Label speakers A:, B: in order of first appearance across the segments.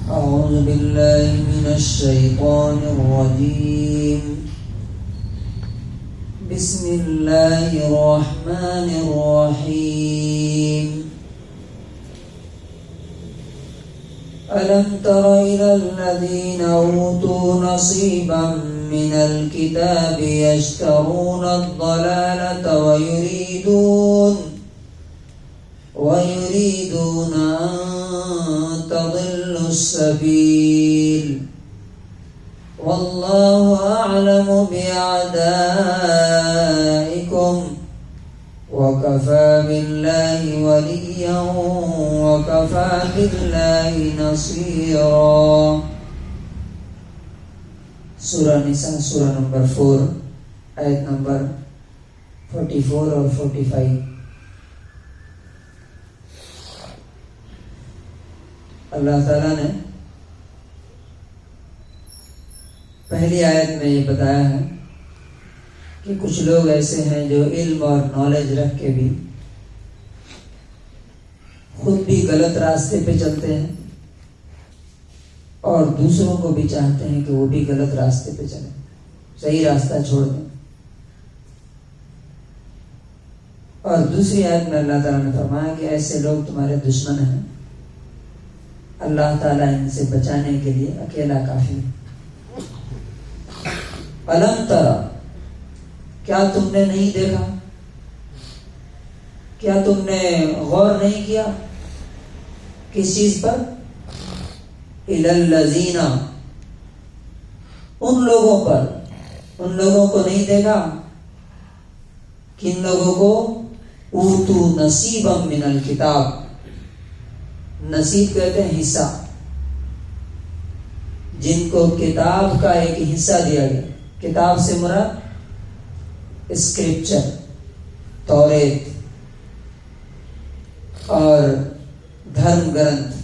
A: أعوذ بالله من الشيطان الرجيم بسم الله الرحمن الرحيم ألم تر إلى الذين أوتوا نصيبا من الكتاب يشترون الضلالة ويريدون أن تضلوا السبيل والله أعلم بأعدائكم وكفى بالله وليا وكفى بالله نصيرا. سورہ نساء سورہ نمبر 4 آیت نمبر 44 اور 45. اللہ تعالیٰ نے پہلی آیت میں یہ بتایا ہے کہ کچھ لوگ ایسے ہیں جو علم اور نالج رکھ کے بھی خود بھی غلط راستے پہ چلتے ہیں اور دوسروں کو بھی چاہتے ہیں کہ وہ بھی غلط راستے پہ چلیں, صحیح راستہ چھوڑ دیں. اور دوسری آیت میں اللہ تعالیٰ نے فرمایا کہ ایسے لوگ تمہارے دشمن ہیں, اللہ تعالیٰ ان سے بچانے کے لیے اکیلا کافی ہے. الم ترى, کیا تم نے نہیں دیکھا, کیا تم نے غور نہیں کیا کس چیز پر؟ الی الذین, ان لوگوں پر, ان لوگوں کو نہیں دیکھا, کن لوگوں کو؟ اوتو نصیبا من الکتاب, نصیب کہتے ہیں حصہ, جن کو کتاب کا ایک حصہ دیا گیا. کتاب سے مراد اسکرپچر, توریت اور دھرم گرنتھ.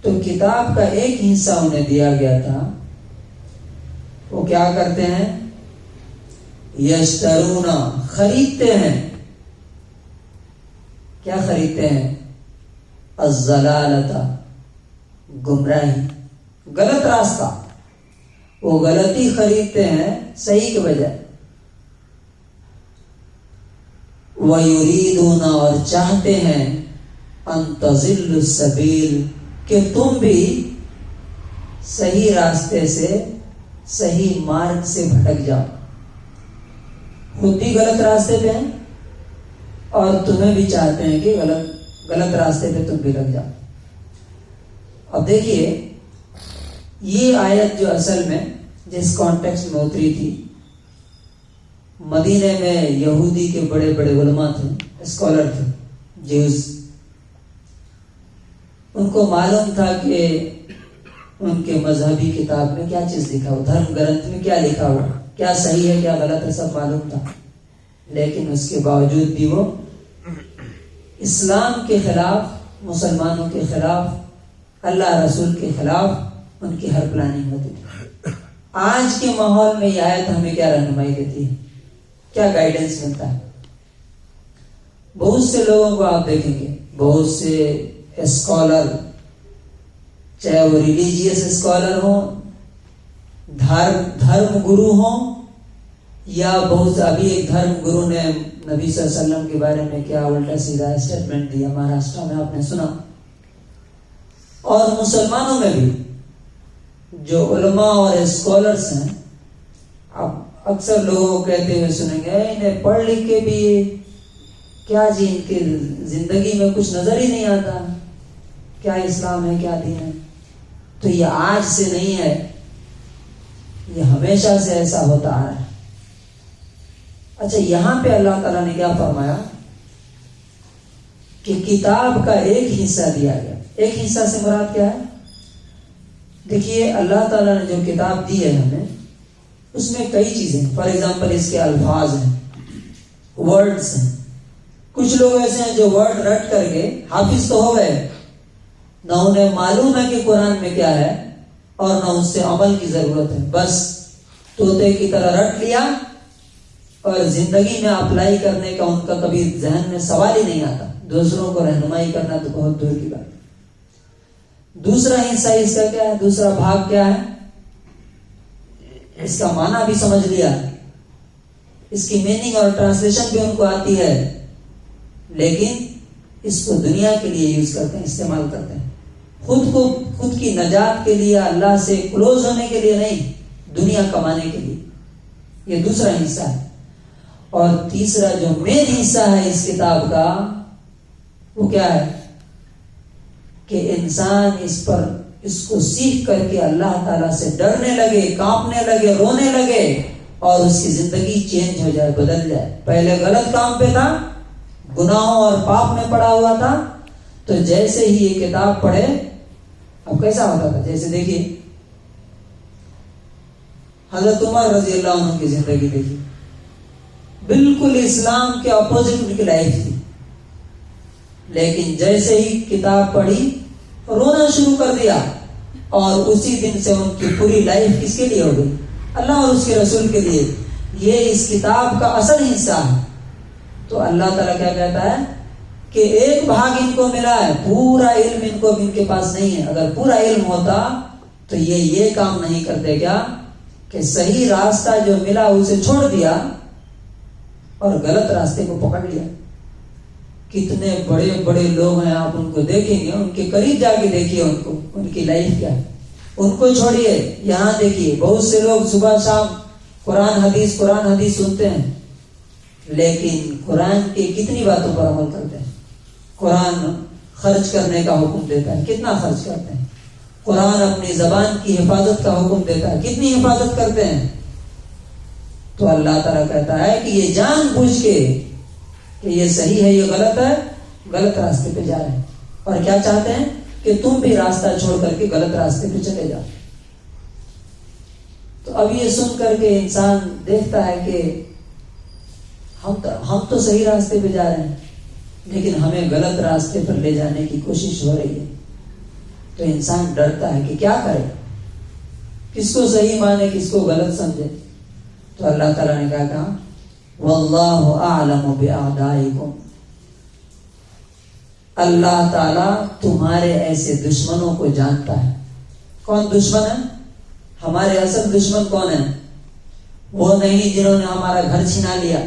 A: تو کتاب کا ایک حصہ انہیں دیا گیا تھا. وہ کیا کرتے ہیں؟ یشترون, خریدتے ہیں. کیا خریدتے ہیں؟ الضلالۃ, گمراہی, غلط راستہ. وہ غلطی خریدتے ہیں صحیح کے بجائے. وَيُرِيدُونَ, اور چاہتے ہیں أَن تَضِلُّوا السَّبِيلَ, کہ تم بھی صحیح راستے سے, صحیح مارگ سے بھٹک جاؤ. خود بھی غلط راستے پہ ہیں اور تمہیں بھی چاہتے ہیں کہ غلط راستے پہ تم بھی لگ جاؤ. اب دیکھیے, یہ آیت جو اصل میں جس کانٹیکسٹ میں اتری تھی, مدینے میں یہودی کے بڑے بڑے علماء تھے, اسکالر تھے, جیوز. ان کو معلوم تھا کہ ان کے مذہبی کتاب میں کیا چیز لکھا ہوا, دھرم گرنتھ میں کیا لکھا ہوا, کیا صحیح ہے کیا غلط ہے, سب معلوم تھا. لیکن اس کے باوجود بھی وہ اسلام کے خلاف, مسلمانوں کے خلاف, اللہ رسول کے خلاف ان کی ہر پلاننگ ہوتی تھی. آج کے ماحول میں یہ آیت ہمیں کیا رہنمائی دیتی ہے, کیا گائیڈنس ملتا ہے؟ بہت سے لوگوں کو آپ دیکھیں گے, بہت سے اسکالر, چاہے وہ ریلیجیس اسکالر ہوں, دھرم گرو ہوں, یا بہت ابھی ایک دھرم گرو نے نبی صلی اللہ علیہ وسلم کے بارے میں کیا الٹا سیدھا اسٹیٹمنٹ دیا, مہاراشٹر میں آپ نے سنا. اور مسلمانوں میں بھی جو علماء اور اسکالرس ہیں, آپ اکثر لوگوں کو کہتے ہوئے سنیں گے انہیں پڑھ لکھ کے بھی کیا جی, ان کی زندگی میں کچھ نظر ہی نہیں آتا, کیا اسلام ہے کیا دین ہے. تو یہ آج سے نہیں ہے, یہ ہمیشہ سے ایسا ہوتا آ رہا ہے. اچھا, یہاں پہ اللہ تعالیٰ نے کیا فرمایا کہ کتاب کا ایک حصہ دیا گیا. ایک حصہ سے مراد کیا ہے؟ دیکھیے, اللہ تعالیٰ نے جو کتاب دی ہے ہمیں, اس میں کئی چیزیں, فار ایگزامپل اس کے الفاظ ہیں, ورڈز ہیں. کچھ لوگ ایسے ہیں جو ورڈ رٹ کر کے حافظ تو ہو گئے, نہ انہیں معلوم ہے کہ قرآن میں کیا ہے اور نہ اس سے عمل کی ضرورت ہے. بس طوطے کی طرح رٹ لیا اور زندگی میں اپلائی کرنے کا ان کا کبھی ذہن میں سوال ہی نہیں آتا. دوسروں کو رہنمائی کرنا تو بہت دور کی بات. دوسرا حصہ اس کا کیا ہے, دوسرا بھاگ کیا ہے, اس کا معنی بھی سمجھ لیا, اس کی میننگ اور ٹرانسلیشن بھی ان کو آتی ہے, لیکن اس کو دنیا کے لیے یوز کرتے ہیں, استعمال کرتے ہیں, خود کی نجات کے لیے, اللہ سے کلوز ہونے کے لیے نہیں, دنیا کمانے کے لیے. یہ دوسرا حصہ ہے. اور تیسرا جو مین حصہ ہے اس کتاب کا, وہ کیا ہے کہ انسان اس کو سیکھ کر کے اللہ تعالیٰ سے ڈرنے لگے, کانپنے لگے, رونے لگے, اور اس کی زندگی چینج ہو جائے, بدل جائے. پہلے غلط کام پہ تھا, گناہوں اور پاپ میں پڑا ہوا تھا, تو جیسے ہی یہ کتاب پڑھے, اب کیسا ہوتا تھا, جیسے دیکھیے حضرت عمر رضی اللہ عنہ کی زندگی دیکھیے, بالکل اسلام کے اپوزٹ ان کی لائف تھی, لیکن جیسے ہی کتاب پڑھی رونا شروع کر دیا, اور اسی دن سے ان کی پوری لائف کس کے لیے ہو گئی, اللہ اور اس کے رسول کے لیے. یہ اس کتاب کا اصل حصہ ہے. تو اللہ تعالیٰ کیا کہتا ہے کہ ایک بھاگ ان کو ملا ہے, پورا علم ان کے پاس نہیں ہے. اگر پورا علم ہوتا تو یہ کام نہیں کرتے کیا کہ صحیح راستہ جو ملا اسے چھوڑ دیا اور غلط راستے کو پکڑ لیا. کتنے بڑے بڑے لوگ ہیں, آپ ان کو دیکھیں گے, ان کے قریب جا کے دیکھیے ان کو, ان کی لائف کیا ہے. ان کو چھوڑیے, یہاں دیکھیے بہت سے لوگ صبح شام قرآن حدیث سنتے ہیں, لیکن قرآن کی کتنی باتوں پر عمل کرتے ہیں. قرآن خرچ کرنے کا حکم دیتا ہے, کتنا خرچ کرتے ہیں. قرآن اپنی زبان کی حفاظت کا حکم دیتا ہے, کتنی حفاظت کرتے ہیں. تو اللہ تعالیٰ کہتا ہے کہ یہ جان بوجھ کے کہ یہ صحیح ہے, یہ غلط ہے, غلط راستے پہ جا رہے ہیں, اور کیا چاہتے ہیں کہ تم بھی راستہ چھوڑ کر کے غلط راستے پہ چلے جاؤ. تو اب یہ سن کر کے انسان دیکھتا ہے کہ ہم تو صحیح راستے پہ جا رہے ہیں, لیکن ہمیں غلط راستے پر لے جانے کی کوشش ہو رہی ہے. تو انسان ڈرتا ہے کہ کیا کرے, کس کو صحیح مانے, کس کو غلط سمجھے. تو اللہ تعالیٰ نے کہا واللہ اعلم باعدائکم, اللہ تعالیٰ تمہارے ایسے دشمنوں کو جانتا ہے. کون دشمن ہے؟ ہمارے اصل دشمن کون ہے؟ وہ نہیں جنہوں نے ہمارا گھر چھینا لیا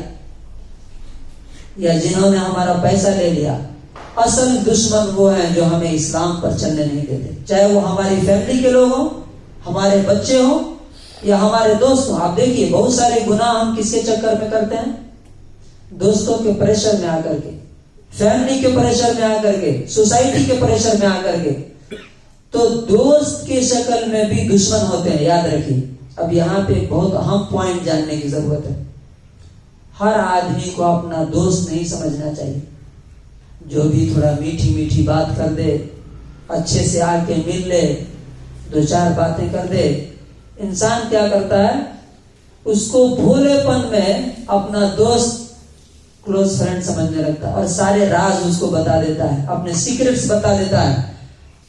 A: یا جنہوں نے ہمارا پیسہ لے لیا. اصل دشمن وہ ہیں جو ہمیں اسلام پر چلنے نہیں دیتے, چاہے وہ ہماری فیملی کے لوگ ہوں, ہمارے بچے ہوں, یا ہمارے دوست ہوں. آپ دیکھیے بہت سارے گناہ ہم کس کے چکر میں کرتے ہیں, دوستوں کے پریشر میں آ کر کے, فیملی کے پریشر میں آ کر کے, سوسائٹی کے پریشر میں آ کر کے. تو دوست کی شکل میں بھی دشمن ہوتے ہیں, یاد رکھیے. اب یہاں پہ بہت اہم پوائنٹ جاننے کی ضرورت ہے. ہر آدمی کو اپنا دوست نہیں سمجھنا چاہیے. جو بھی تھوڑا میٹھی میٹھی بات کر دے, اچھے سے آ کے مل لے, دو چار باتیں کر دے, انسان کیا کرتا ہے, اس کو بھولے پن میں اپنا دوست کلوز فرینڈ سمجھنے لگتا ہے, اور سارے راز اس کو بتا دیتا ہے, اپنے سیکرٹس بتا دیتا ہے.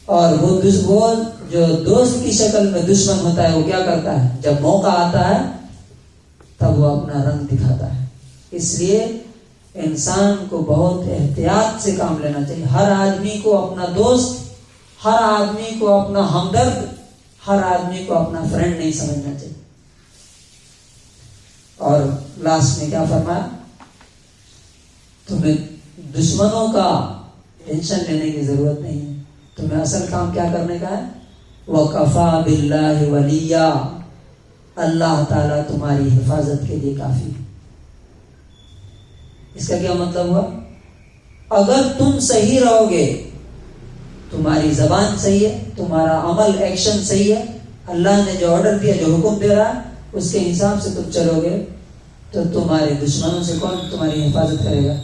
A: اور وہ جو دوست کی شکل میں دشمن ہوتا ہے, وہ کیا کرتا ہے, جب موقع آتا ہے تب وہ اپنا رنگ دکھاتا ہے. اس لیے انسان کو بہت احتیاط سے کام لینا چاہیے. ہر آدمی کو اپنا دوست, ہر آدمی کو اپنا ہمدرد, ہر آدمی کو اپنا فرینڈ نہیں سمجھنا چاہیے. اور لاسٹ میں کیا فرمایا, تمہیں دشمنوں کا ٹینشن لینے کی ضرورت نہیں ہے, تمہیں اصل کام کیا کرنے کا ہے, وَكَفَى بِاللَّهِ وَلِيًّا, اللہ تعالیٰ تمہاری حفاظت کے لیے کافی ہے. اس کا کیا مطلب ہوا, اگر تم صحیح رہو گے, تمہاری زبان صحیح ہے, تمہارا عمل ایکشن صحیح ہے, اللہ نے جو آرڈر دیا, جو حکم دے رہا ہے اس کے حساب سے تم چلو گے, تو تمہارے دشمنوں سے کون تمہاری حفاظت کرے گا,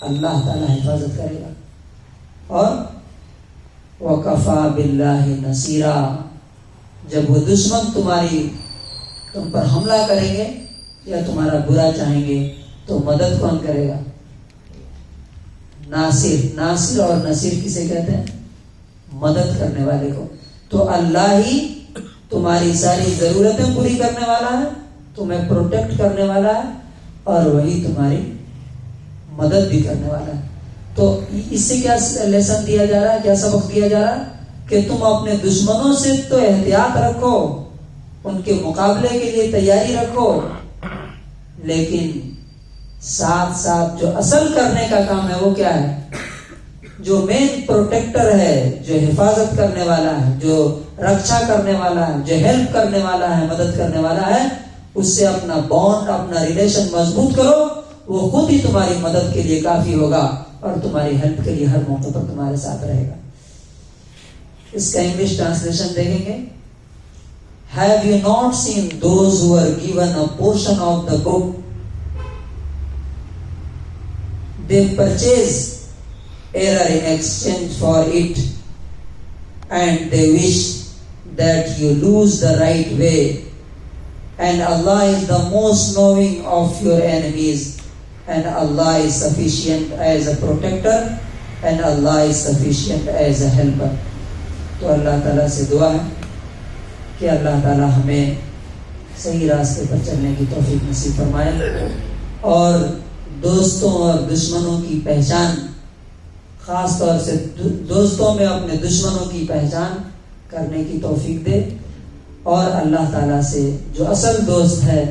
A: اللہ تعالیٰ حفاظت کرے گا. اور وَكَفَى بِاللَّهِ نَصِيرًا, جب وہ دشمن تم پر حملہ کریں گے یا تمہارا برا چاہیں گے, تو مدد کون کرے گا, ناصر. ناصر اور نصیر کسے کہتے ہیں, مدد کرنے والے کو. تو اللہ ہی تمہاری ساری ضرورتیں پوری کرنے والا ہے, تمہیں پروٹیکٹ کرنے والا ہے, اور وہی تمہاری مدد بھی کرنے والا ہے. تو اس سے کیا لیسن دیا جا رہا ہے, کیا سبق دیا جا رہا ہے کہ تم اپنے دشمنوں سے تو احتیاط رکھو, ان کے مقابلے کے لیے تیاری رکھو, لیکن ساتھ ساتھ جو اصل کرنے کا کام ہے وہ کیا ہے, جو مین پروٹیکٹر ہے, جو حفاظت کرنے والا ہے, جو رکشا کرنے والا ہے, جو ہیلپ کرنے والا ہے, مدد کرنے والا ہے, اس سے اپنا بانڈ, اپنا ریلیشن مضبوط کرو. وہ خود ہی تمہاری مدد کے لیے کافی ہوگا اور تمہاری ہیلپ کے لیے ہر موقع پر تمہارے ساتھ رہے گا. اس کا انگلش ٹرانسلیشن دیکھیں گے. Have you not seen those who were given a portion of the book? They purchase error in exchange for it, and they wish that you lose the right way. And Allah is the most knowing of your enemies, and Allah is sufficient as a protector, and Allah is sufficient as a helper. تو اللہ تعالیٰ سے دعا ہے کہ اللہ تعالیٰ ہمیں صحیح راستے پر چلنے کی توفیق نصیب فرمائے, اور دوستوں اور دشمنوں کی پہچان, خاص طور سے دوستوں میں اپنے دشمنوں کی پہچان کرنے کی توفیق دے, اور اللہ تعالیٰ سے جو اصل دوست ہے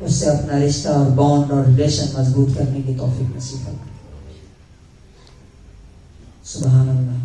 A: اس سے اپنا رشتہ اور بانڈ اور ریلیشن مضبوط کرنے کی توفیق نصیب فرمائے. سبحان اللہ.